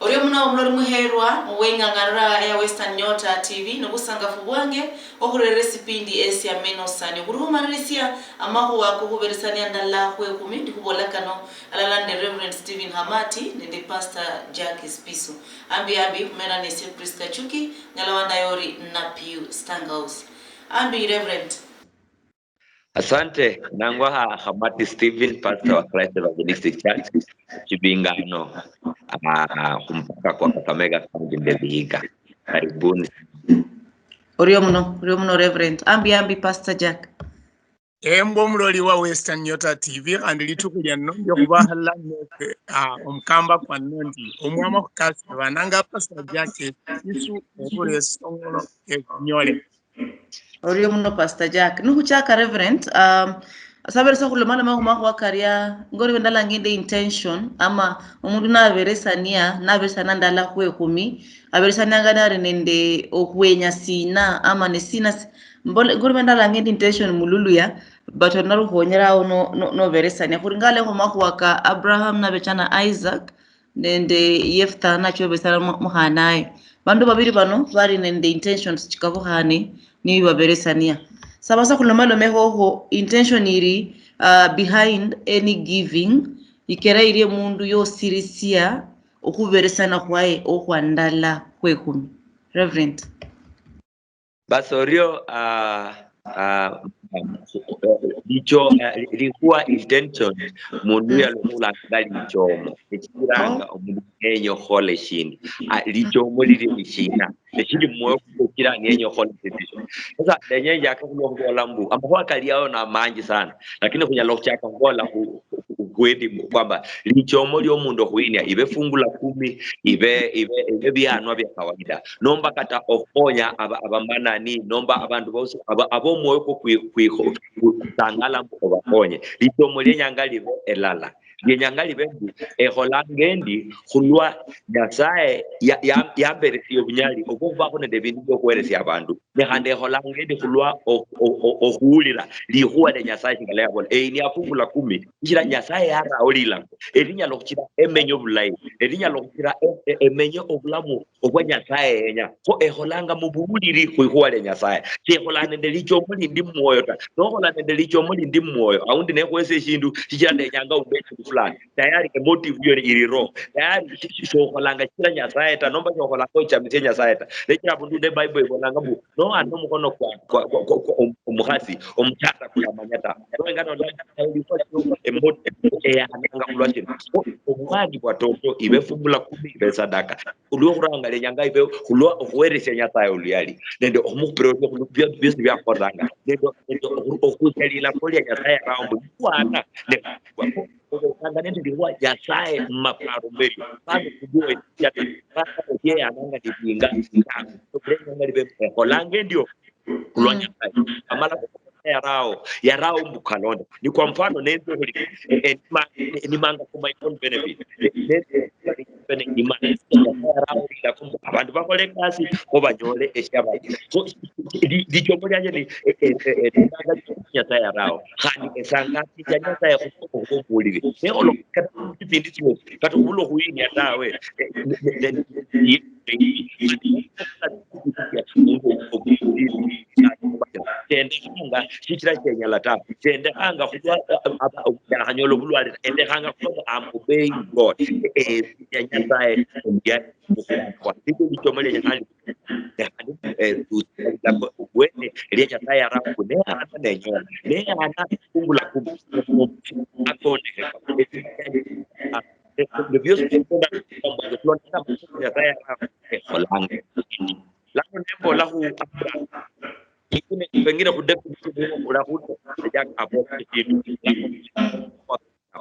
Orio muna umlori muherwa muwenga ngarura ya Western Nyota TV nokusangafu bwange okurere sipindi esi ya menosani kuruhumarisia amahu wako kuberesania ndala kwe kumindi kubolakano alalande Reverend Stephen Hamati nende Pastor Jack Spiso ambi kumena nesi Priska Chuki ngalawanda yori na Piu Stanghouse ambi Reverend. Asante nangwa Hamati Stephen, pastor wa Christ Evangelistic Church Kibingano kumpaka kwa Kakamega County Vihiga. Karibuni. Orio muno Reverend ambi Pastor Jack. Embo mloli wa Western Nyota TV andilitukulia nonjo kubahala omkamba kwa nondi omwama kukasi wananga Pastor Jack isu obule songolo nyole. Orio muno Pastor Jack nuhu chaka Reverend sabere sokulomana mahuma karia ngori wendala nginde intention ama umundu naberesania ndala kwe kumi aberesania ngana nende okwenya sina ama ne sina mbole ngori wendala nginde intention mululu ya but onaru honyera no beresania kuringale homa ka Abraham na bechana Isaac nende Yeftha na chobe sala muhanaye bandu babiri bano bari nende intentions chikavo hani ni baberesania sabasa kulomalo meho intention iri behind any giving ikera iri mundu yo sirisia okuberesana kwae okwandala kwekumi. Reverend Basorio licho likuwa intention mundu ya lomula ngali chomo ekiranga omundu enyo hole shindi lichomo lili shina ekiri mwe kukira enyo hole shindi. Sasa lenye yaka kulola mbu ambapo kaliao na manji sana lakini kunyalo chaka ngola kwedi kwamba lichomo lyo mundu huinia ibe fungu la 10 ibe byanwa bya kawaida nomba kata ofonya abamanani nomba abantu bose abo moyo ko tangala obakonye lichomo lyenyangalibe elala lyenyangalibe eholangendi khulwa nyasaye ya beresiyo bunyali okuva ko nende bintu byo kweresya abantu nehande eholangendi khulwa okuulira lihuwa de nyasaye ngala yabona ni afungula 10 kira nyasaye yara olila elinya lokira emenyo bulai elinya lokira emenyo obulamu obwa nyasaye yenya ko eholanga mubuuliri kuhuwa de nyasaye eholane de lichomo lindi moyo ta noholane de lichomo lindi moyo aundi ne kwese shindu kira de nyanga ubeti fulani tayari ke motive hiyo iri ro tayari shoholanga kira nyasaye ta nomba shoholanga ko chamite nyasaye ta lekira bundu de bible bonanga bu no ando mukono kwa omuhasi omutata kulamanyata ngano emote ananga kulwanje omwadi kwa toto ibe fungula 10 ibe sadaka uluranga lenyanga ibe kulwa okuweresya nyasaye uliyali nende omupro kulubya byose byakoranga nendo okutelila kolya nyasaye rambo kwana ne kanga nende diwa nyasaye maparo mbeli bado kujue yeye ananga dipinga to krenga libe kolange ndio kulwanya amala yarao mbukalonda ni kwa mfano nendo ni manga for my own benefit ni manga yarao ila kumbu abantu bakole kasi ko banyole eshaba so dichomo lyanje ni manga nyata yarao hani esanga nyata ya kukumbulire olo kata kipindi kyo kata ulo huini atawe tendanga chitira Kenya lata tendanga kujwa hanyolo bulwali tendanga kwa obey God nyasaye ya kwa hiyo lichomele nyali wene ile nyasaye arabu ne hata nenyo ne hata kungula akone the views of the plot nyasaye holange lako nembo lahu pengine kudeku unakuta ya hapo kitu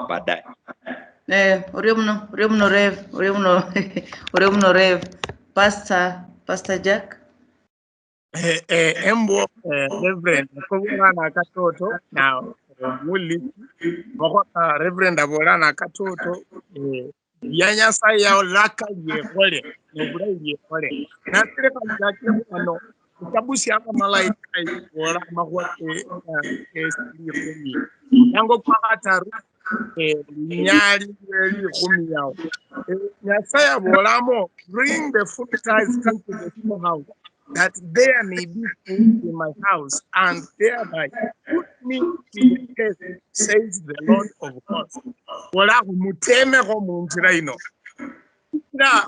baadaye Orio Rev Pastor Jack Embo Reverend kubulana katoto na muli bako Reverend abolana katoto yanya sai ya laka yekole nobura yekole na tire kanje ano utabusi hapa malaika wala mahwa siri yango kwa hataru nyali kumiyao nyasaya bolamo bring the food tithes into the storehouse that there may be food in my house and thereby put me to the test, says the Lord of hosts. Wala muteme ko munjira ino na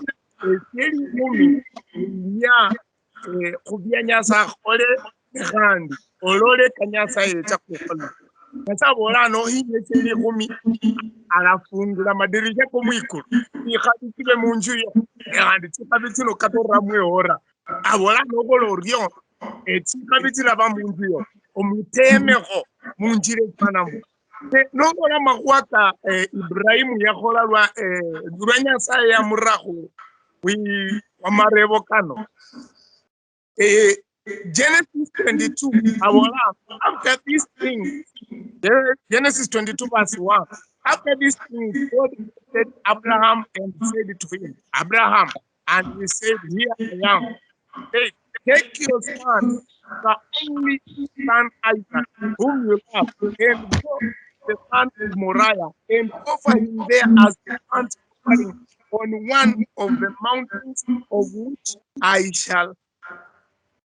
yeli kumi ya kubyanyasa kole kandi olole kanyasa yecha kukola Kasabola no hiye seli kumi alafungula madirija kumwikulu ikhabitile munju ye kandi tikhabitilo katora mwehora abola no kolorion tikhabitila ba munju yo omutemeko munjire fanamu no kola makwata Ibrahim yakhola lwa nyasa ya murahu wi amarebo kano Genesis 22 after this thing Genesis 22 verse 1 after this thing God said Abraham and said to him Abraham and he said here I am take your son the only son Isaac whom you love and go to the land of Moriah and offer him there as a burnt offering on one of the mountains of which I shall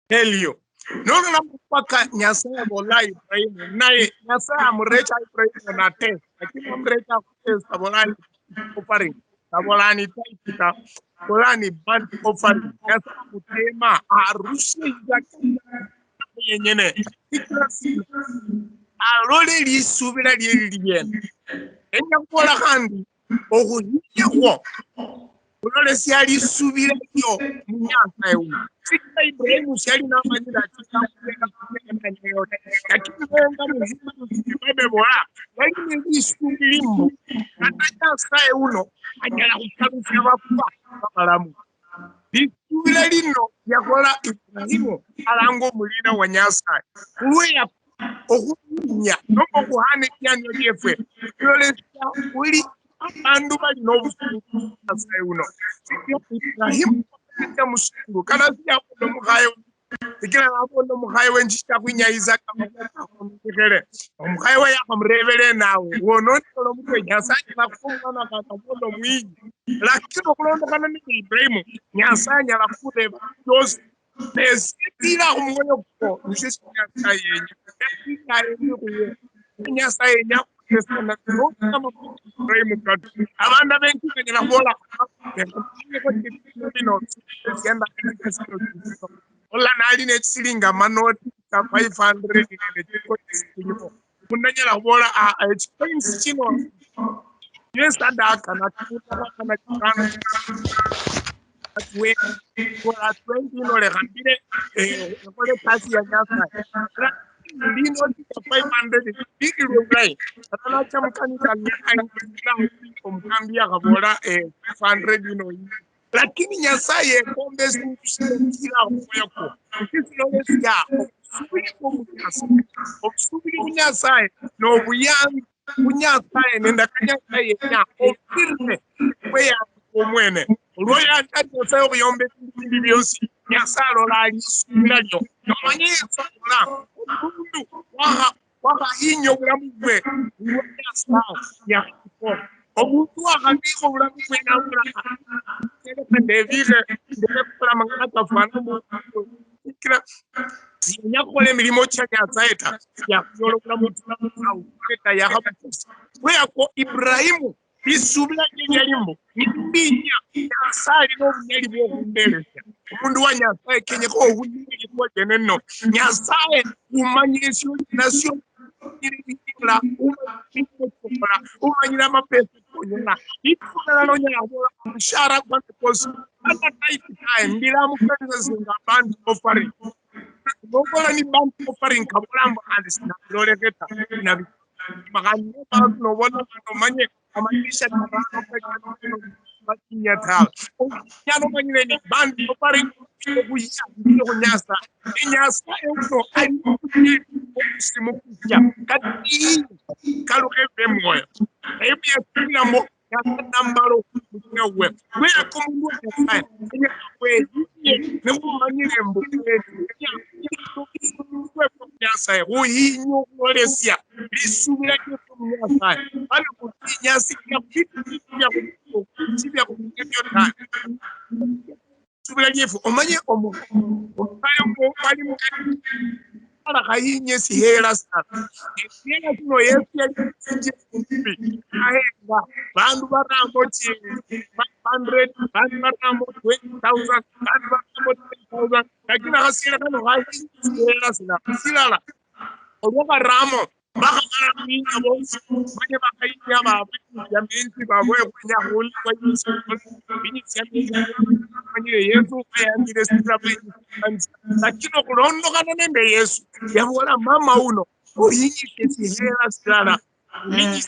tell you. No, mpaka nyasaya bola Ibrahim naye nyasaya amrecha Ibrahim na test lakini amrecha test bola offering bola ni taita bola ni bad offering nyasaya kutema arushe yake yenyene ikrasi alole lisubira lyeliyene enya kola kandi okuhiyewo olole siali subira yo munyasa ewu Sika Ibrahim shali na majira tika lakini wenga mzima bola lakini isumbilimbo ataka sae uno anyala kutabisa bakuba bakalamu bisubira lino yakola Ibrahim alango mulina wanyasa kuya okunya noko kuhane kyanyo lyefwe lole uli abantu bali n'obusungu sae uno Ibrahim musungu kana siya kuno muhayo ikira nabono muhayo wenjita kwinyayiza kamukere omuhayo yakamrevele nawe wono tolo mukwenyasanya nakufuna nakatobono mwiji lakini okulonda kana ni Ibrahim nyasanya lakureva those nesitira kumwoyo ko nshisi nyasayenya ikayeni kuye nyasayenya kesana no kama Ibrahim kadu abanda benki kwenye bola Ola nali ne silinga manoti ka 500 ne kunanyala bola a expense chino yes adaka na kana kana atwe kwa 20 no le gambire kole pasi ya nyasa lino tika 500 bigiro play atana chamkanika na kumkambia kabola 500 no lakini nyasaye kombe sikila yako sisi ya obusubiri kunyasaye no buyangi kunyasaye nenda kanyasaye nya ofirne kweya omwene olwoya atatosa obuyombe bibyosi nyasalo lali subira lyo nomanyisa ola omuntu waha inyo bulamu bwe nyasaye ya omuntu akandiko obulamu bwe nabula David ndekula mangata fana kira nyakole milimo chanya zaita ya yolokula muntu au keta ya hapo we ako Ibrahimu bisubira nyelimbo nimbinya asali no nyeli bwo kumbelesa umundu wa nyasaye kenye ko ubunyi kwa jeneno nyasaye umanyisyo nasyo irikira umanyira mapesa konyana ikula no nyabola shara kwa kosi ata time bila mukwenza zinga band offering ngokola ni band offering kabulamba andisina loleketa na magani no bona no manye amanisha tarano kwa bakinya tal nyano manyire ni band offering kuya kunyasa inyasa euno ali simukuja kati kalu moyo ebi ekina mo nambaro mwewe we akomundu ya we ne mumanyire mbukwe ya sa uhinyo olesia lisubira kunyasa bali kunyasi ya kunyasa subira nyefu omanye omukayo ko bali mu ala kayinye sihera sana yena kuno yesu yaje ahenda bandu barambo chi 100 bandu barambo 20,000 bandu barambo 10,000 lakini akasira kano kayinye sihera sana silala oboka ramo baka mara mingi bonsi manye bakayinye baba ya menzi babo kunya huli kwa Yesu bini sema manye Yesu ayandire sira lakini okulondo nende Yesu yabola mama uno oyinye sihera sana mingi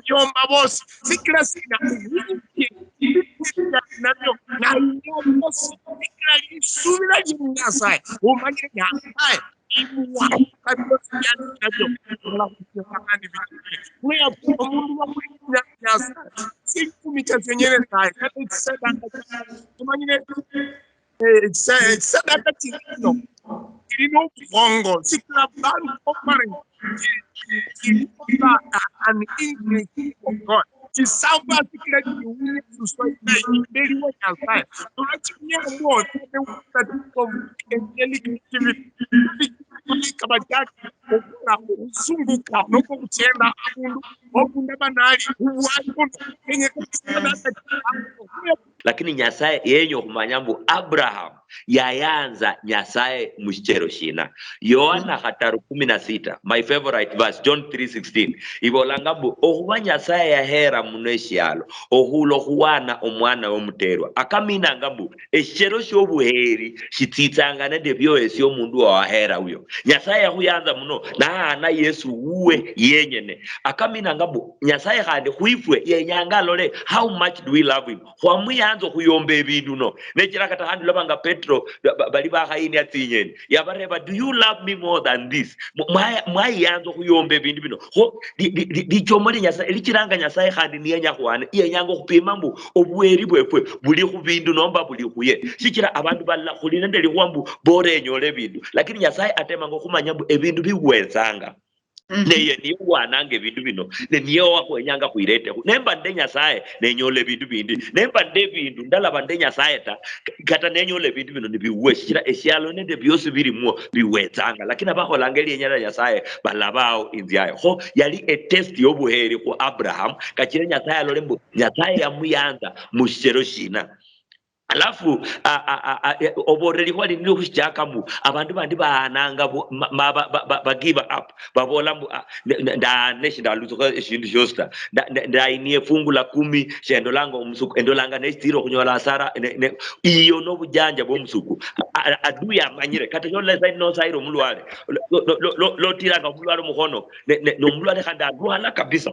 yomba bosi sikira sina nabyo na bosi sikira isubira jinyasa umanye nyasa ibuwa kabyo yani nabyo la kufanya vitu kwa umundu wa kunyasa sikumi chenyewe sai kati sadaka umanye sadaka tino kirino bongo sikira bantu offering an increase of God. Ci salva sikira kiuni suswaita iberi wa nyasai tunachinya mo te utatu angelic activity kabajaki okura usunguka noko kuchenda abundu okunda banali uwangu kenye lakini nyasaye yenyo kumanyambu Abraham yayanza nyasaye mushero shina Yohana 16 my favorite verse John 3:16 ibolangabu okuba nyasaye yahera muneshyalo ohulo huwana omwana w'omuterwa akamina ngabu eshero shobuheri shitsitsangana debyo esyo mundu wahera uyo nyasaye yahuyanza muno na Yesu uwe yenyene akamina ngabu nyasaye hande huifwe yenyanga lole how much do we love him hwamuyanzo huyombe ebintu no nekira kata handi lobanga Petro bali bahayini atinyeni yabareba do you love me more than this mwai yanzo huyombe ebintu bino ho dichomori nyasaye likiranga nyasaye handi niyenya hwane yenyango kupima mbu obweri bwefwe buli kubintu nomba buli kuye shikira abantu balla kulina ndeli kwambu bore enyole ebintu lakini nyasaye atema ngo kumanya mbu ebintu biwezanga neye niyo wanange bintu bino niyo wakwenyanga kuirete nemba nde nyasaye nenyole bintu bindi nemba nde bintu ndalaba nde nyasaye ta kata nenyole bintu bino nibiweshira esyalo nende byose birimo biwezanga lakini abaholangeli yenyala nyasaye balabao inziayo ho yali a test yobuheri ku Abraham kachire nyasaye alolembo nyasaye yamuyanza mushero shina alafu oboreri hwali nilo kushaka mu abantu bandi baananga ba give up babola nda neshinda luzo eshindu josta nda inie fungu la 10 shendo lango umsuku endolanga nestiro kunyola asara iyo no bujanja bo msuku aduya manyire kata yola side no sairo mulwale lo tiranga mulwale muhono no mulwale kanda duhala kabisa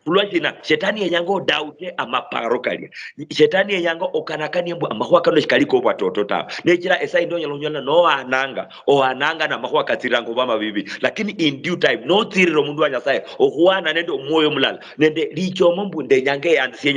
Ulwajina shetani yenyango daute amaparo kali shetani yenyango okanakani mbu amahwa kano shikaliko watoto ta nekira esai ndo nyalonyola no ananga na mahwa katirango bama bibi lakini in due time no tiriro mundu wa nyasaye okuwana nendo moyo mulala nende licho mumbu nde nyange andisiye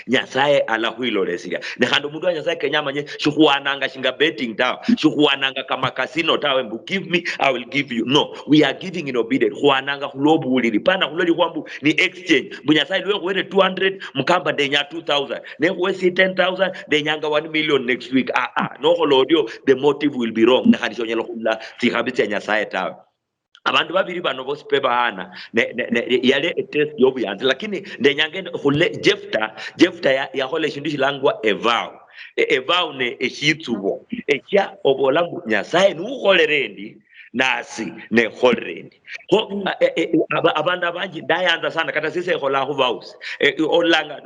nyasaye ala huilo lesia ne hando mundu wa nyasaye kenyama nye shukuwananga shinga betting ta shukuwananga kama casino ta mbu give me I will give you no we are giving in obedience huwananga hulobu ulili pana huloli kwambu ni exchange Bunyasai lwe kwere 200 mukamba ndenya 2000 nekwe 10,000 ndenyanga 1 million next week no holodio the motive will be wrong nakadishonyelo kula tikabitse nyasaye tawe abantu babiri bano bose pebahana yale test yobu yanze lakini ndenyange hule Jefta ya hole shindishi langwa evao ne eshitsubo ekya obolambu nyasaye nuholerendi nasi ne holrendi ho abantu abanji dayanza sana kata sise hola house olanga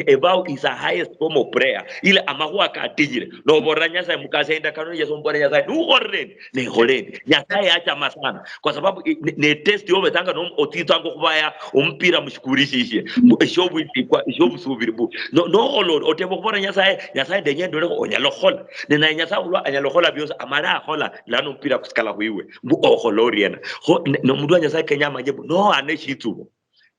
evao is a highest form of prayer ile amahwa katijire no boranya sa mukase enda kanu yeso mboranya sa du holrendi ne holrendi nyasaye acha masana kwa sababu ne test yobe tanga no otito ango kubaya umpira mushikurishishe shobu ikwa shobu subiribu no holod otebo boranya nyasaye denyendo le onyalo hola ne na nyasaye ulwa anyalo hola byosa amara hola lano mpira kusikala huiwe mbu oholoriana no mudwa nyasaye kenyama jebu no aneshitubo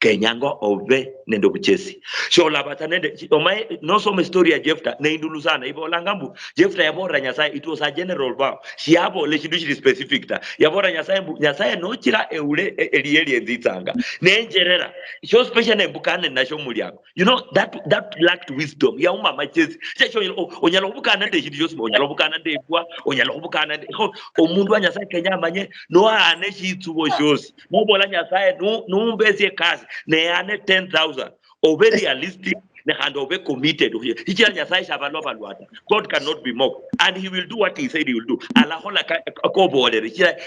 kenyango ove nende buchesi shola batanende omai no so story ya Jefta ne indulu sana ibo langambu Jefta yabora Nyasaye, it was a general vow siabo le chidu specific ta yabora Nyasaye no chira eule elieli enzitsanga nenjerera so special ne bukane na sho muliako you know that lacked wisdom ya umama chesi checho onyalo bukana nde chidu josimo onyalo bukana nde kwa onyalo bukana omundu wa Nyasaye Kenya manye no ane chitsubo shosi no bola Nyasaye no mbezi kasi ne ane 10,000 or very realistic and over committed. God cannot be mocked, and He will do what He said He will do. Allah hola koborder.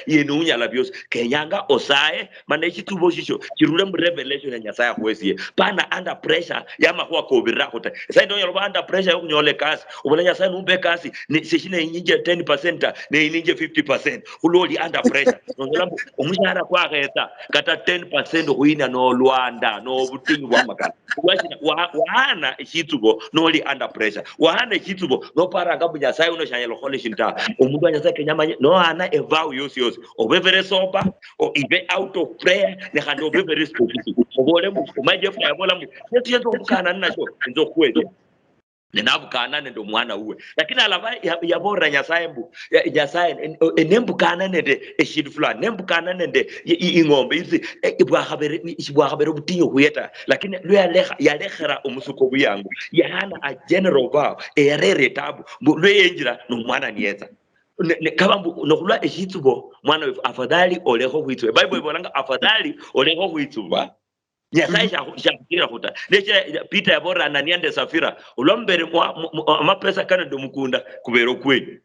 Yenunya labios. Kenyanga osae manechi tuboshisho. Chirulem revelation ya Nyasaya kwesi. Pana under pressure yama kwa kobira kota. Sai don't yaloba under pressure yok nyole kasi. Ubona Nyasaya numbe kasi. Seshine ininje 10% ne ininje 50%. Uloli under pressure. Nongelambo umushara kwa keta kata 10% huina no Luanda no butingu wa makala. Wahana chitubo no only under pressure. Wahana chitubo no para ngabu Nyasaye uno shanyelo kole shinta. Omundu wa Nyasaye Kenya no hana a vow yosi. Obe very sober or even out of prayer ne hando be very specific. Obole mu umaje fa bola mu. Yetu kubukana na sho nzo kwetu. Nenabukana nendo mwana uwe lakini alava yabora Nyasaye mbu Nyasaye nembukana nende eshid fulani nembukana nende ingombe izi ibwa habere butinyo kuyeta lakini lo yalehera omusuko buyangu yana a general vow erere tabu lo yenjira no mwana niyeza kabambu nokulwa eshitubo mwana afadhali oleho huitwe Bible ibolanga afadhali oleho huitwa Nyasaye shakira kuta leche Peter yabora Ananiande Safira ulombere amapesa kana domukunda kubero kwenyu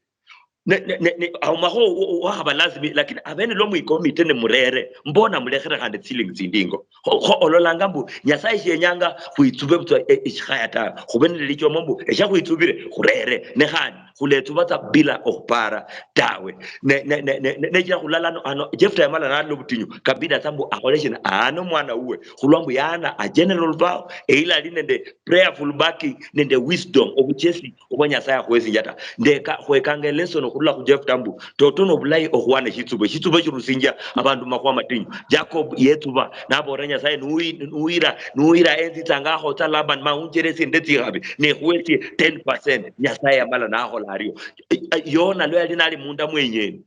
ne amaho wahaba lazimi lakini abene lo muikomite ne murere mbona mulekhere hande ceiling zindingo ho ololangambu Nyasaye shenyanga kuitsube butwa ishayata kubene licho mambu esha kuitsubire kurere ne hani kuletu bata bila okupara tawe ne jira kulala ano Jefta yamala na lo butinyu kabida tambu akoleshe ano mwana uwe kulwambu yana a general vow ila linende prayerful backing nende wisdom obuchesi obanya kwezi njata ndeka kwekanga lesson kula ku Jefta mbu totono bulai okwane chitsubo chirusinja abantu makwa matinyu Jacob yetuba nabo Nyasaye nuira enzi tanga hota Laban maunjeresi ndeti gabe ne kweti 10% Nyasaye yamala na holario yona lo yalinali munda mwenyeni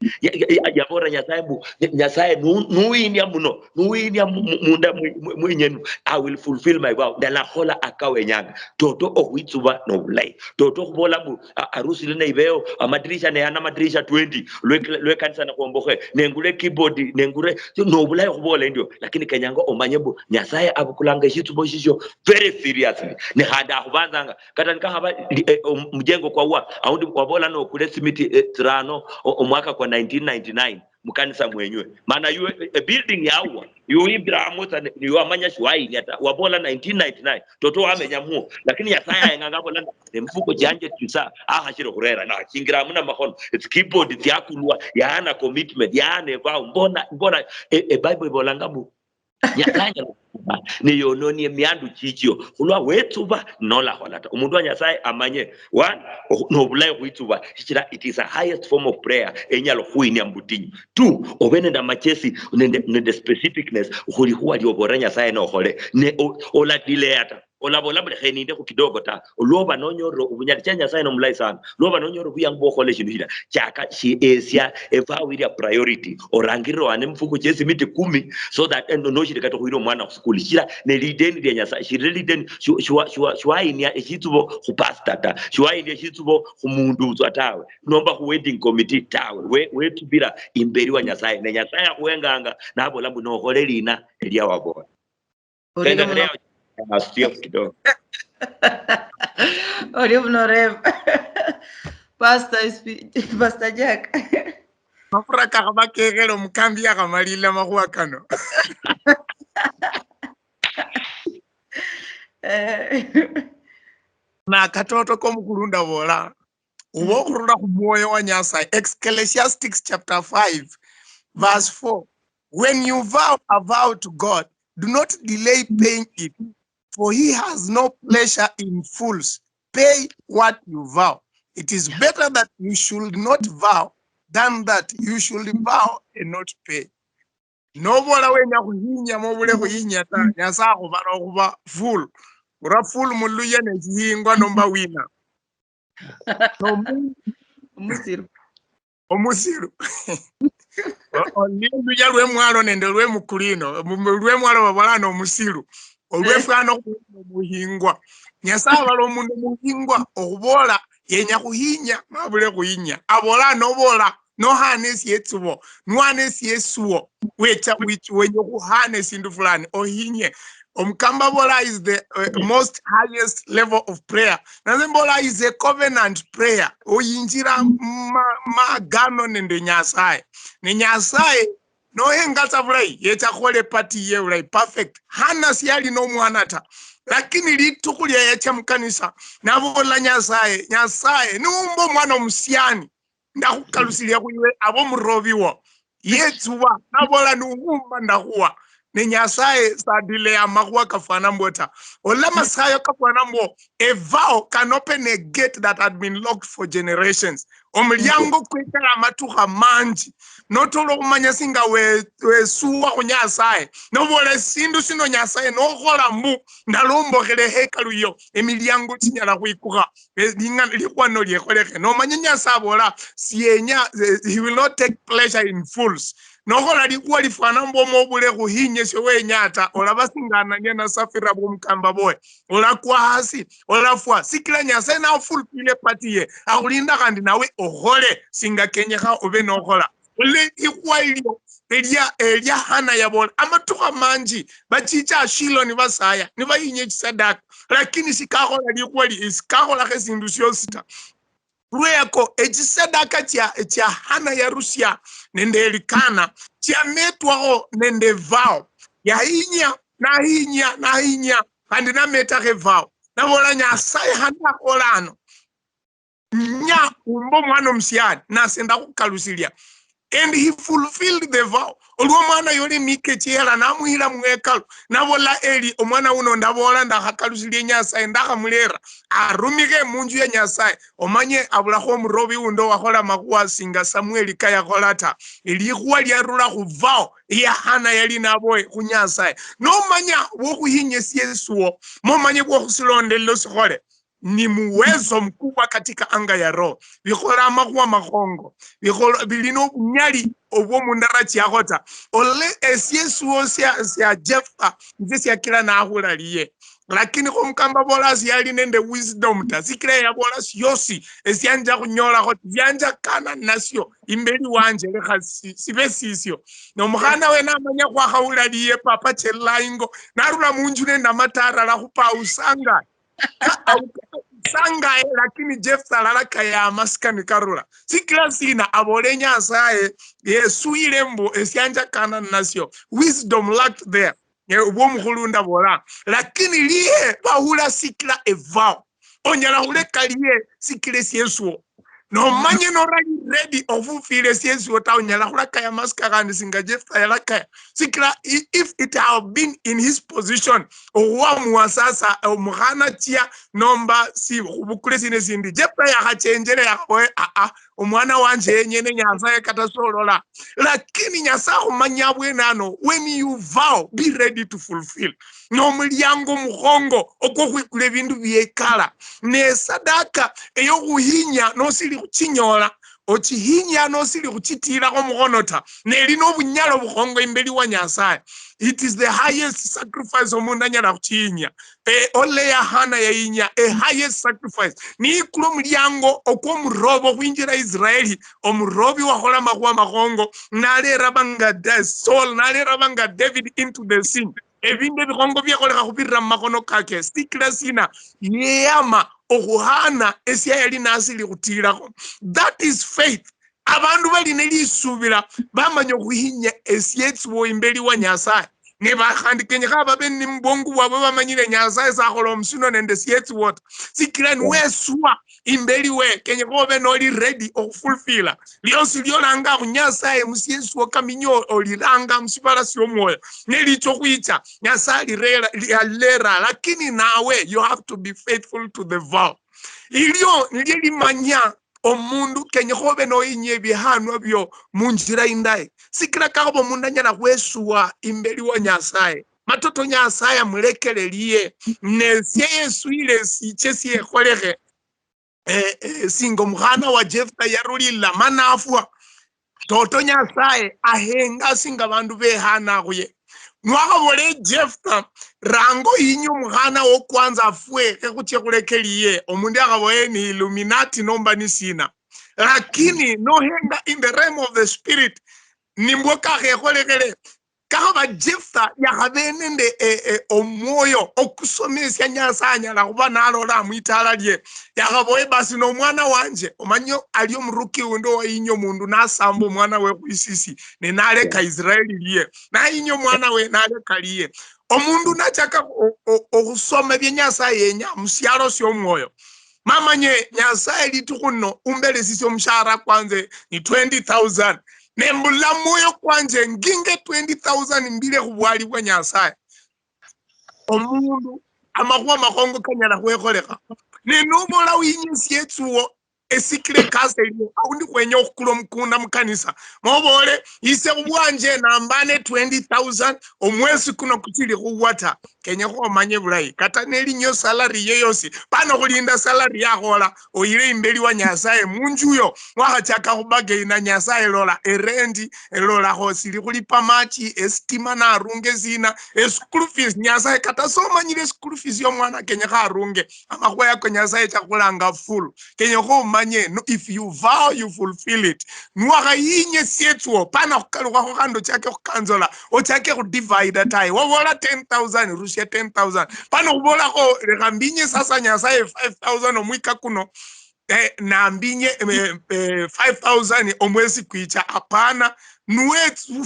yabora Nyasaye mbu Nyasaye nuinia muno nuinia munda mwenyeni I will fulfill my vow dala hola akawe nyanga toto okuitsuba no bulai toto kubola mbu arusi lene ibeo amadirisha ne ana madirisha 20 lwe kanisa na kuomboke nengule keyboard nengure no bulai kubola ndio lakini kenyango omanyebo Nyasaye abukulanga chitubo shisho very seriously ne hada kubanzanga kata nikahaba mjengo kwa wa aundi kwabola no kule simiti trano omwaka kwa 1999 mukanisa mwenywe maana you a building yawa you Ibrahim ni wamanya shwai nyata wabola 1999 toto amenyamu lakini Nyasaye ngangabo mfuko janje tisa ahashiro kurera na kingira muna makono it's keyboard tyakulwa yana commitment yana vow mbona Bible ibolangabu Nyasaye ni yononi miandu chichio kulwa wetuba nola holata umundu wa Nyasaye amanye one no bulai kuituba chichira it is a highest form of prayer enyalo kuini ambutinyu two obenenda machesi nende specificness ukuli huwa liobora Nyasaye no hole ne ola dileata olabola brekeni ndeko kidogo ta loba nonyoro ubunyali cha Nyasaye no mulai sana loba nonyoro buyangbo hole shinduhira chaka shi esia evawiria priority orangiro ane mfuko chesi miti 10 so that no shirika to huiro mwana kusukuli shira ne lideni dia Nyasaye shira lideni shwa inia eshitubo kupastata shwa inia eshitubo kumundu atawe nomba ku wedding committee tawe we tubira imberi wa Nyasaye na Nyasaye kuenganga nabo lambu no hole lina elia wabona Pastor Jack. Mafura kama kegero mkambia kamalila mahuwa kano. Na katoto komukurunda bola. Uwo kurunda kumoyo wa Nyasaye. Ecclesiastes chapter 5 verse 4. When you vow a vow to God, do not delay paying it, for He has no pleasure in fools. Pay what you vow. It is better that you should not vow than that you should vow and not pay. nobola wenya kuhinya mobule kuhinya ta nyasa kubara kuba full ura full muluye ne kihingwa nomba wina Musiru. omusiru Oluya lw'emwalo nende lw'emukulino lw'emwalo babalana omusiru olwefwana omuhingwa nyasabala omundu muhingwa okubola yenya kuhinya mabule kuhinya abola nobola nohana esiyetsubo nwana esiyesuwo wenye kuhana esindu fulani ohinye omukamba bola is the most highest level of prayer naze mbola is a covenant prayer oyinjira magano nende nyasaye ne nyasaye noyengatsa bulayi yechakole pati ye bulayi perfect hana siyali n'omwana ta lakini lituku lyeyecha mukanisa nabola nyasaye niwumba omwana omusyani ndakukalusilya kuiwe abo murobiwo yetsuba nabola niwumba ndakuwa ne nyasaye sadile amakuwa kafana mbota ola masayo kafana mbo a vow can open a gate that had been locked for generations omulyango kwetala amatuha manji notolo kumanya singa wesuwa ku nyasaye nobola sindu sino nyasaye nokola mbu ndalombokele hekalu yo emilyango chinyala kuikuka likwano lyekoleke nomanya nyasaye bola sienya he will not take pleasure in fools nokola likuwa lifana mbo mobule kuhinye sewe nyata ola basingana nyena safira bumkamba boy ola kwa hasi ola fwa sikila nyasaye na fulfile patiye akulinda kandi nawe ohole singa kenyeka obe nokola ole ikwalio elia hana yabola amatuka manji bachicha shilo ni basaya ni bayinye chisadaka lakini sikakola likwali isikakola kesindu syosita lweko echisadaka cha hana ya Rusia nende elikana cha metwaho nende vao ya hinya kandi na metake vao nabola nyasaye hana olano nya umbo mwana omusyani nasenda kukalusilya and he fulfilled the vow olwo mwana yoli mike chiera namuhila mwekalu nabola eli omwana uno ndabola ndakakalusilya nyasaye ndakamulera arumike munju ya nyasaye omanye abulaho omurobi undo wakola makuwa singa Samueli kayakolata elikuwa lyarula ku vow ya hana yali naboye ku nyasaye nomanya wokuhinye siesuwo momanye bwokusilondelelo sikole ni muwezo mkubwa katika anga ya roho bikola amakuwa makongo bilino bunyali obwo mundara chiakota ole esiesuwo sya Jephthah nzesya kila na ahula liye lakini kumkamba bola siyali nende wisdom ta sikile ya bola siyosi esyanja kunyola ko byanja kana nasyo imbeli wanje leka sibe sisyo no mukhana we namanya kwa khawula liye papa chelaingo narula munju nenda matara la kupa usanga sanga lakini Jephthah lalaka ya maskani karula sikila sina abole nyasaye Yesu ilembo esyanja kana nasyo wisdom lacked there ubwo mukhulunda bola lakini liye bahula sikila evao onyala huleka liye sikile siesuo no manye no ready of fulfill siesuo ta onyala hulaka ya maska kandi singa Jephthah yalaka sikila if it have been in his position owamu sasa omuhana chia nomba si ubukule sine sindi Jephthah yakachenjele yakoe omwana wanje yenyene nyasaye katasolola lakini nyasaye umanyabwe nano when you vow be ready to fulfill no mulyango muhongo okokwikule bindu byekala ne sadaka eyo kuhinya no sili kuchinyola ochihinya no sili kuchitira ko mugonota ne lino bunyalo buhongo imbeli wa nyasaye it is the highest sacrifice omundu anyala kuchihinya ole ya hana ya inya highest sacrifice ni kulo mulyango okwo murobo kwinjira Israeli omurobi wakola makuwa mahongo nalera banga Saul nalera banga David into the sin ebinde bikongo byekoleka kubirira makono kake sikila sina yeyama okuhana esya yali nasili kutirako that is faith abandu bali nelisubira bamanya okuhinya esyetsubo imbeli wa nyasaye ne bakhandikenya kaba benni mbongu bwabo bamanyire nyasaye sakola omusino nende syetsubo sikila nwesuwa imbeli we kenye kobe noli ready okufulfilla lyosi lyolanga kunyasaye musyesuwo kaminyo oliranga musibala syomwoyo nelicho kuicha nyasaye lera lakini nawe you have to be faithful to the vow ilyo nilimanya omundu kenye khobe no inye bihanwa byo munjira indaye sikira kako omundu anyala kwesuwa imbeli wa Nyasaye matoto Nyasaye amulekelelie nesye Yesu ile siche siekholekhe singo mukhana wa Jefta yarulila manafwa toto Nyasaye ahenga singa bandu behana khuye nwakhabole Jefta rango inyo mukhana wo kwanza afwe kekuche khulekeliye omundu akhaboye ni Illuminati nomba ni sina lakini nohenga in the realm of the spirit nimboka khekholekele kaba Jefta yakhabenende omwoyo okusomesya Nyasaye anyala khuba nalola mwitala lye yakhaboye basi no mwana wanje omanyo ali omuruki undo wa inyo mundu nasamba omwana we kwisisi nenaleka Israeli lye na inyo mwana we naleka liye omundu nachaka okusoma bye Nyasaye yenya musyalo sy'omwoyo mamanye Nyasaye litukuno umbele sisi omushahara kwanze ni 20,000 nembula moyo kwanje nginge 20,000 mbile kubwali bwa Nyasaye omundu amakuwa makongo kanyala kwekholeka nenobola winyisi yetsuwo esikile kaseliyo aundi kwenye okukula omukunda mukanisa mobole ise kubwanje nambane 20,000 omwesi kuno kuchili kuwata kenye khomanye bulayi kata nelinyo salary yeyosi pano kulinda salary yakhola oyile imbeli wa Nyasaye munjuyo wakhachaka khubageina Nyasaye lola erendi elola khosili khulipa machi estima na arunge zina school fees Nyasaye kata somanyile school fees yomwana kenye kharunge amakhwa yako Nyasaye chakulanga full kenye khomanye no, if you vow you fulfill it nwaka yinye sietsuo pana khukalukha khukando chake khukanzola ochake khudivide tayi wobola 10,000 rusya 10,000 pano khubola kho lekambinye sasa Nyasaye 5,000 omwika kuno nambinye 5,000 omwesi kwicha apana nuwe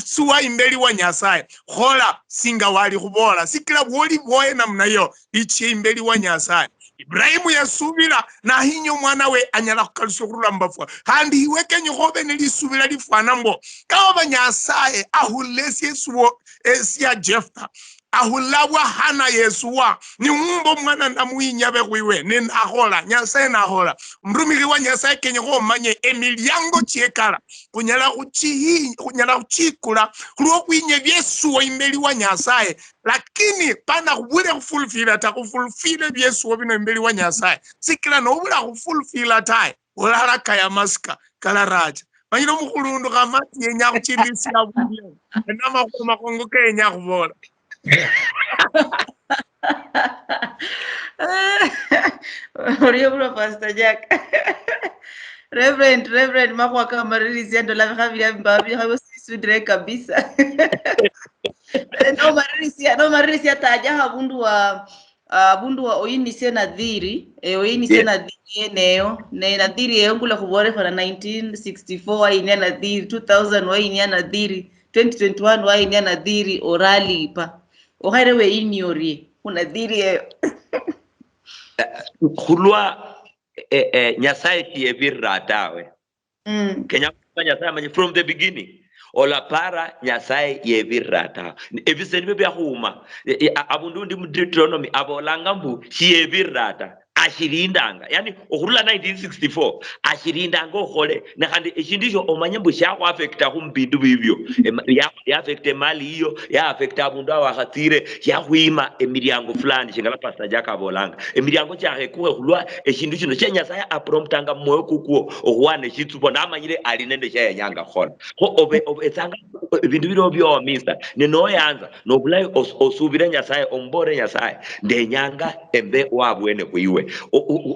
suwa imbeli wa Nyasaye khola singa wali khubola sikila bwoli boye namna yo ichi imbeli wa Nyasaye Ibrahimu yasubira na hinyo mwana we anyala kukalusya khurula mbafwa kandi iwe kenye khobe nelisubira lifwana mbo kawa Nyasaye ahulesye suwo esya Jefta ahulabwa hana Yesuwa ni umbo mwana ndamuinyabe kwiwe nenakhola Nyasaye nakhola mrumiri wa Nyasaye kenye khomanye emilyango chiekala kunyala kuchikula khulwo kwinye byesuwo imbeli wa Nyasaye lakini pana kubule kufulfila ta kufulfile byesuwo bino imbeli wa Nyasaye sikila nobula kufulfila tayi olalaka ya masika kala raja manyino mukhulundu khamati yenya kuchilisia bule namakoma kongo kenya kubola Oriyo Pastor Jack. Reverend makwa kama release ndo la khavya mbabi hawo sisudre kabisa. No marisi ataja habundu wa oyinise nadhiri oyinise nadhiri eneo ne nadhiri yongula kubore for 1964 ainia nadhiri 2000 ainia nadhiri 2021 ainia nadhiri orali pa ohaire we inyori unadhiri khulwa Nyasaye tiebirra tawe Kenya Nyasaye manye from the beginning ola para Nyasaye yebirra tawe ebiseni bya khuma abundu ndi mu Deuteronomy abolanga mbu yebirra ta ashirindanga yani okhurula 1964 ashirindanga okhole nakhandi eshindisho omanye mbu sha affecta khumbindu bibyo ya affecta mali hiyo ya affecta abundu awakhatsire ya khwima emilyango fulani shingala Pastor Jack abolanga emilyango chakhe kuwe khulwa eshindisho no Nyasaye apromptanga moyo kukuo okhwana shitsupo namanyire ali nende sha yenyanga khona kho obetsanga bindu biro byo mister neno yanza no bulai osubire Nyasaye ombore Nyasaye ndenyanga embe wabwene kuiwe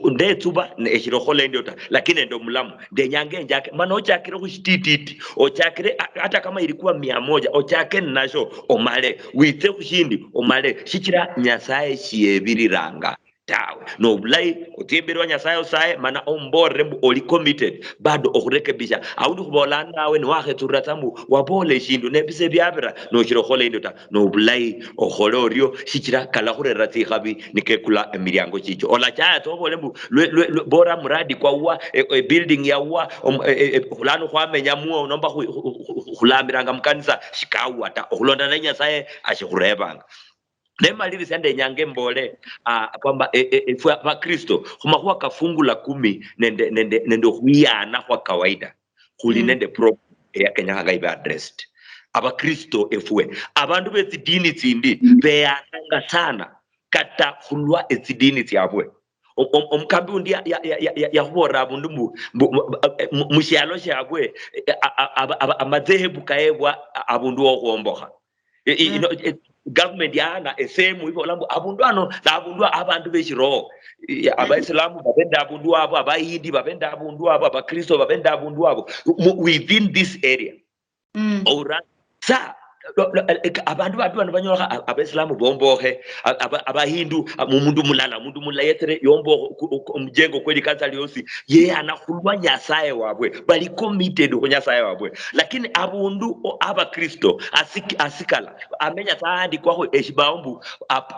ndetsuba eshirokhola ndota lakini ndo mulamu ndenyange njake mana ochakire kushitititi ochakire hata kama ilikuwa 100 ochake nasho omale witse kushindi omale shichira Nyasaye shiyebiriranga tawe no bulai kutibirwa Nyasaye osaye mana ombore mbu oli committed bado okurekebisha aundi kubola nawe ni wakhetura tamu wabole shindu nebise byabira no shirokhola ndota no bulai okhole oryo shichira kala khurera tsikhabi nikekula emilyango chicho ola chaya tobole mbu bora muradi kwa uwa building ya uwa khulano khwamenya muo nomba khulambiranga mukanisa shikawa ta okhulonda na Nyasaye ashikurebanga Nemaliri sende nyange mbole kwamba ifwe Kristo kumakuwa kafungu la 10 nende huyana kwa kawaida kuli nende problem ya Kenya hagaibe addressed Kristo efwe abantu bezidini tsindi beyananga sana kata khulwa ezidini tyabwe omkambi undi ya khubora abundu mushalo shabwe amadhehebu kaebwa abundu okhomboka government yana esemu ibo lambo abundu ano abundu abantu bechiroho abaIslamu babenda abundu abo abayindi babenda abundu abo abakristo babenda abundu abo within this area alright sa abantu banyola abaIslamu bombohe abahindu umundu mulala yetere yombo mjengo kweli kanza lyosi ye anakhulwa nyasaye wabwe bali committed ku nyasaye wabwe lakini abundu Kristo asikala amenya taandi kwa eshibambu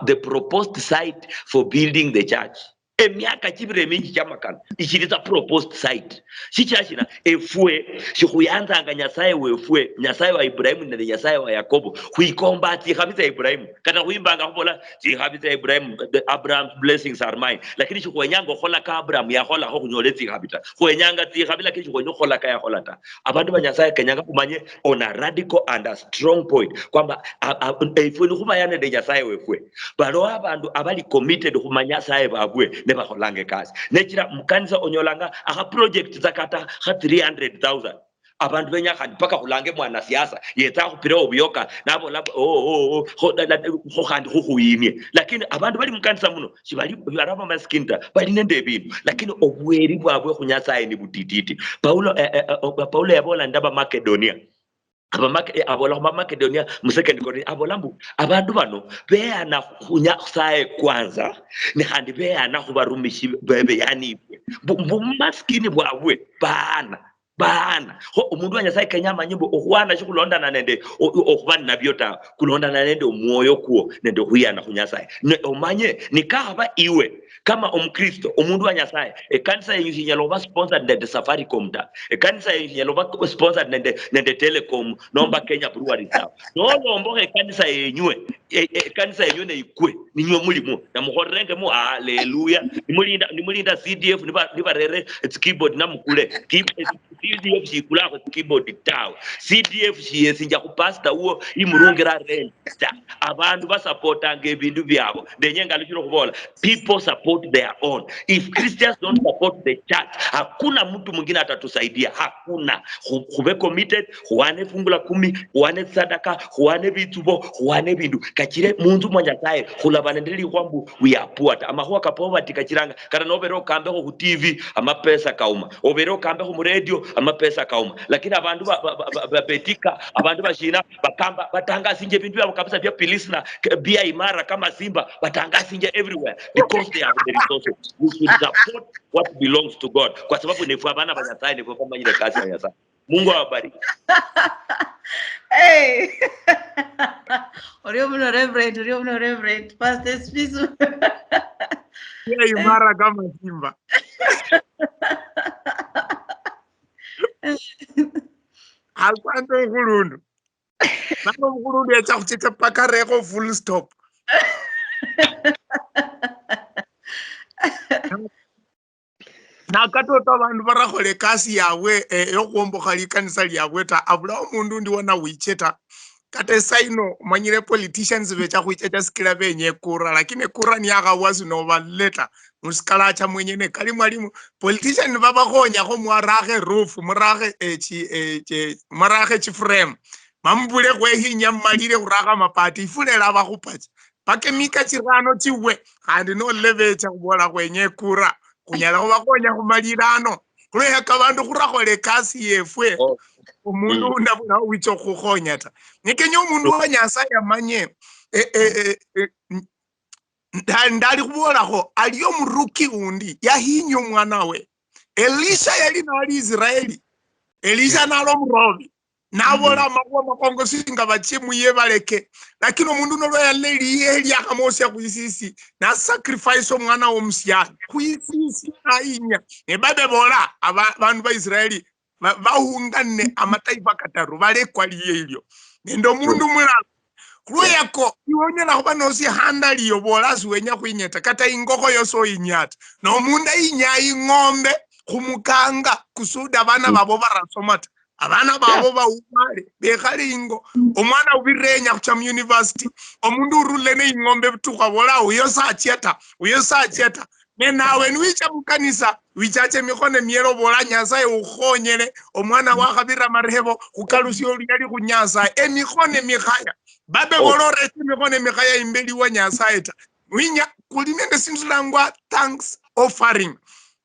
the proposed site for building the church emyaka chibire mingi chamakana ichiriza proposed site chichashina efwe shikuyanzanga nyasaye wefwe nyasaye wa Ibrahimu na nyasaye wa Yakobo kuikomba ati kabisa Ibrahimu kana kuimbanga kubola ti kabisa Ibrahimu Abraham's blessings are mine lakini shikunyanga khola ka Abraham ya khola ho kunyolezi kabita kunyanga ti kabila kishi kunyokola ka ya khola ta abantu ba nyasaye kenyanga kumanye on a radical and a strong point kwamba efwe kubayane de nyasaye wefwe balo abantu abali committed kumanya nyasaye babwe neba kholange kasi nechira mukanisa onyolanga aka project zakata 300,000 abantu benya kandi paka kulange mwana siasa yeta kupira obuyoka nabo labo khandi khuyimye lakini abantu bali mukanisa muno sibali baraba maskinta bali nende ebintu lakini obweri bwabwe kunyasaye ni butititi Paulo yabola ndaba Macedonia abola Macedonia mu second Corinthians abolambu abantu bano beyana kunyasaye kwanza ni handi beyana kubarumishi bebe yani maskini bwabwe bana umundu wanyasaye kenyama nyimbo okuwana shikulondana nende okubani nabyota kulondana nende omwoyo kuo nende huyana kunyasaye omanye nikaba iwe kama omkristo omundu wanyasaye ekanisa yenyu hinyaloba sponsored nende Safaricom da ekanisa yenyu hinyaloba sponsored nende Telecom nomba Kenya Brewery da nolombo ekanisa yenywe ekanisa yenyu ne ikwe ninywe mulimo na muhorenge mu haleluya nimulinda CDF nibarere keyboard na mukule CDF shikula ko keyboard tawo CDF shiyesinja ku pastor uwo imurungira rent abantu basupportanga ebintu byabo ndenyenga luchiro kubola people support their own if Christians don't support the church hakuna mtu mwingine atatusaidia hakuna kube committed huane fungula 10 huane sadaka huane bitubo huane bindu kachire mundu mwanyasaye khulabana ndili kwambu we are poor ama huwa kapoverty kachiranga kana nobero kambe ku TV ama pesa kauma obero kambe ku radio ama pesa kauma lakini abantu betika abantu bashina bakamba batangasinje bintu byabo kabisa bya pilisna bia imara kama Simba batangasinje everywhere because they have the resources we should support what belongs to God kwa sababu ni abana banyasaye ni kama ile kazi ya nyasaye Mungu awabariki. Hey. Oriyo reverend pastor Spisu. Yeah, imara kama Simba. Alkwando ngulundu. Nako ngulundu yacha kuchita pakareko full stop. Nakatota abantu barakhole kasi yawe yokuomboka likanisa lyabwe ta abula omundu ndiwona wicheta kate saino manyire politicians becha kuicheta sikira benye kura lakini kura ni akawazi no baleta musikala cha mwenyene kali mwalimu politician baba khonya ko mwarage roof murage murage chi frame mambule kwehinya malire uraka mapati ifulela bakupacha pake mika chirano chiwe kandi no levecha kubola kwenye kura kunyala kubakonya kumalirano kuleha kabandu kurakhole kasi yefwe umundu ndabona wicho kukhonya ta nikenye umundu wanyasaye amanye ndali kubolakho aliyo muruki undi yahinyo mwana we Elisha yali nali Israeli Elisha nalo murobi nabola makongo singa bachimu yebaleke lakini umundu no yaleli yeli akamosya kuisisi na sacrifice omwana omusya kuisisi ainya ebabe bola abantu ba Israeli bahungane amataifa kataru balekwa liyelyo nendo mundu mulala Kuyako iwonyela kuba nosi handa liyo bolasi wenya kuinyeta kata ingoko yoso inyata no munda inyayi ng'ombe kumukanga kusuda bana babo barasomata abana babo bawumale bekhali ingo omwana ubirenya kucha university omundu urule ne ing'ombe butuka bola uyo sacheta nenawe nwicha mukanisa wichache mikone miero bola nyasaye ukhonyele omwana wakhabira marhebo kukalusio lyali kunyasa emikone mikhaya babe bolore emikone mikhaya imbeli wa nyasaye ta winya kulinende sintu langwa thanks offering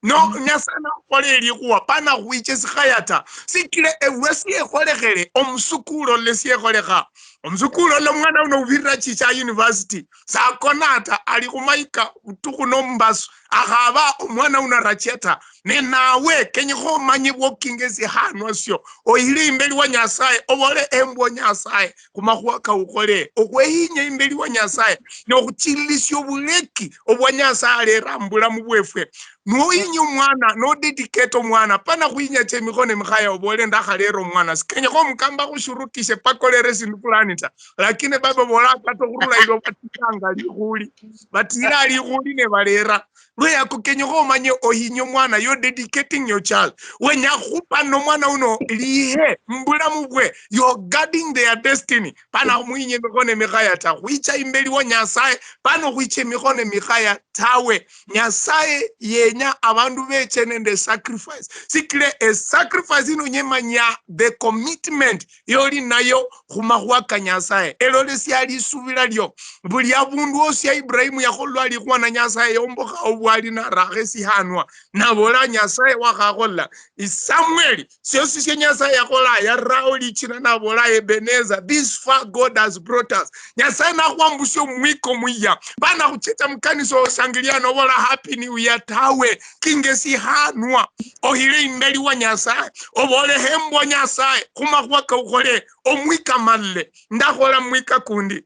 no nyasana kwaleli kuwa pana kuiche sikhayata sikile ewesi ekholekele omusukulo lesi ekholeka omusukulo lo mwana uno ubirira chicha university sakonata ali kumaika utuku nombasu akhaba omwana uno racheta nenawe kenyikho manye bwokingezi hanwa syo oyile imbeli wa nyasaye obole embo nyasaye kumakhuwa kaukhole okwehinye imbeli wa nyasaye nokuchilisya obuleki obwa nyasaye alera mu bwefwe noyinye omwana no dedicate omwana pana kuyinya chemikone mikhaya obole ndakhalera omwana sikenyekho omukamba khushurutishe pakolere sindu planita lakini baba bola kato khurula ilo batitanga likhuli batira likhuli ne balera lweya kukenyekho omanye ohinye omwana you're dedicating your child wenya khupa no mwana uno lihe mbulamu bwe you're guarding their destiny pana muyinye mikone mikhaya ta khuicha imbeli wa nyasaye pana khuiche mikone mikhaya tawe nyasaye yenya abandu beche nende sacrifice sikile a sacrifice ino nyemanya the commitment yoli nayo khumakhwa ka nyasaye elo lesiali subira lyo buli abundu osya Ibrahimu yakholwa likhwa na nyasaye yombokha obwali na rakhesi hanwa nabola nyasaye wakhakhola Samuel syosi sye nyasaye yakhola yarao lichina nabola Ebeneza this far God has brought us nyasaye nakhwambusya mwiko muya bana khucheta mkanisa osangilia nobola happy new year tawe kingesi hanwa ohile imbeli wa nyasaye obole hembo nyasaye kumakhwa kaukhole omwika malle ndakhola mwika kundi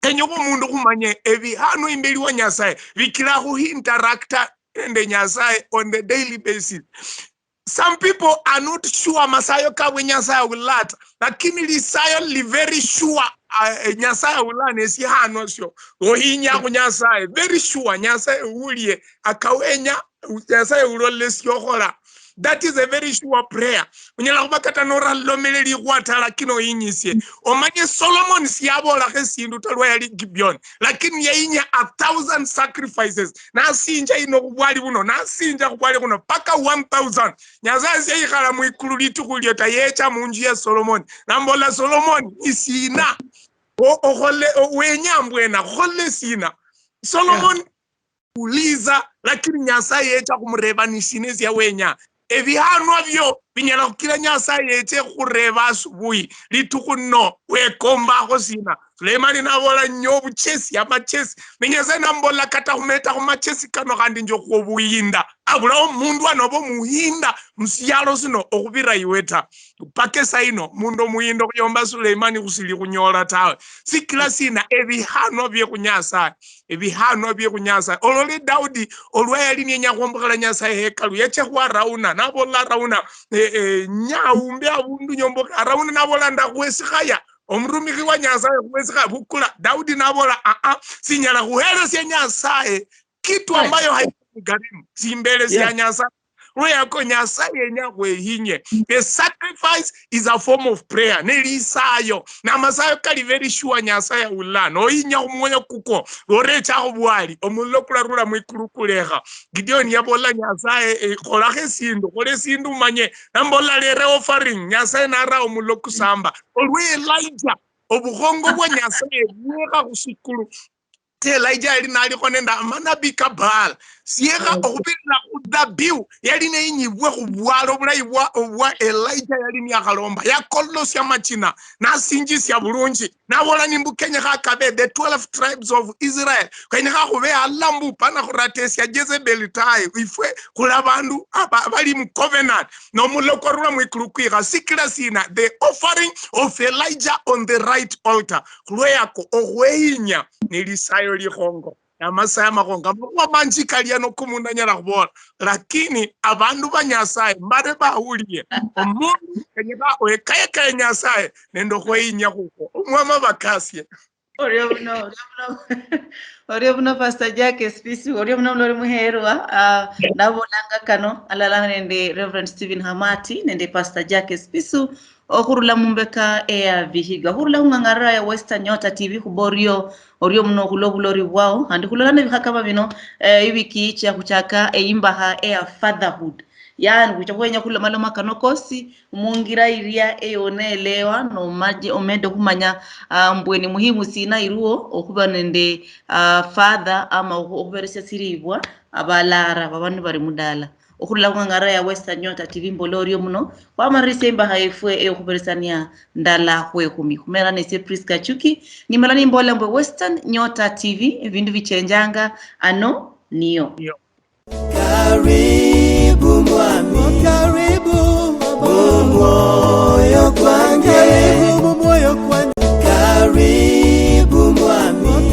kenyoko mundu kumanye ebihano imbeli wa nyasaye bikira khu interacta ende nyasaye on the daily basis. Some people are not sure masayo kabwe nyasaye ulata lakini lisayo li very sure nyasaye ulane si hano syo ohinya ku nyasaye very sure nyasaye uliye akawenya nyasaye ulole syo khola. That is a very sure prayer. Unyala kubakata nora lomeleli kwatala kino yinyisye. Omanye Solomon siyabola kesindu talwa yali Gibeon. Lakini yayinya 1,000 sacrifices. Na sinja ino kubwali buno. Na sinja kubwali kuno. Paka 1,000. Nyazazi ya ikhala mwikulu litukulieta yecha munji ya Solomon. Nambola Solomon isina. Wenyambwena. Khole sina. Solomon uliza. Lakini nyasaye yecha kumreba nisinezi ya wenya. Ebihano byo binyala kukira nyasaye yeche khureba asubuhi lituku no wekomba khosina Suleimani nabola nyo buchesi amachesi nyasaye nambola kata khumeta khumachesi kano kandi njo khobuyinda abula omundu anobo muhinda musiyalo sino okhubira iweta pake saino mundu muhindo kuyomba Suleimani kusili kunyola tawe sikila sina ebihano bye kunyasaye ebihano bye kunyasaye olole Daudi olwayali nyenya khombakala nyasaye hekalu yeche kwa Rauna nabola Rauna nyaumbe abundu nyomboka Arauna nabola ndakwesikhaya omurumiki wa nyasaye kwesikhaya bukula Daudi nabola sinyala kuhelesya nyasaye kitu ambayo haikugarimu simbele sya nyasaye Ruyako nyasaye nyakwe hinye. The sacrifice is a form of prayer. Nelisayo. Na masayo kali very sure nyasaye ulana. Ohinya umwoyo kuko. Orecha obwali. Omulokula rula mwikurukuleha. Gideon yabola nyasaye kolake sindu. Kole sindu manye. Nambola lere offering. Nyasaye nara omuloku samba. Olwe Elijah. Obugongo wa nyasaye. Mweka kusikulu. Elijah yali nali konenda manabika Baal siega okubira kudabiu yali neyinyibwe kubwalo bulayibwa obwa Elijah yali ni akalomba yakolosya machina nasinjisya bulungi nabola nimbukenya kakabe the 12 tribes of Israel kanya kakube alambu pana kuratesya Jezebel tai ifwe kula bandu abali mu covenant no mulokorwa mwikulukwira sikira sina the offering of Elijah on the right altar kulweyako ohweyinya nelisayo likhongo amasaya makonga mwa manjikalia no kumundanyala kubola lakini abandu banyasaye mbare bahuliye omundu kenyeba oyekayeka nyasaye nendo khweyinya kuko umwama bakasye Orio muno Pastor Jack Spisu, orio muno mlori muherwa, nabolanga kano, alala nende Reverend Stephen Hamati, nende Pastor Jack Spisu, okurula mumbeka ea vihiga. Hurula ungangara ya Western Nyota TV kuborio, orio muno kulobulori wao, andi kulolana vikakama vino, ibiki ichi ya kuchaka, imbaha ea fatherhood. Yani kuchakwenya kula maloma kanokosi mungira iria eyoneelewa no maji omende kumanya mbweni muhimu sina iruo okuba nende father ama okuberesya siribwa abalara babantu bari mudala okula ngara ya Western Nyota TV mbolorio muno wamarise imbaha efwe eyokuberesania ndala kwe kumera nese Priska Chuki ni melani mbola mbwe Western Nyota TV vindu vichenjanga ano niyo karibu mwami karibu mwami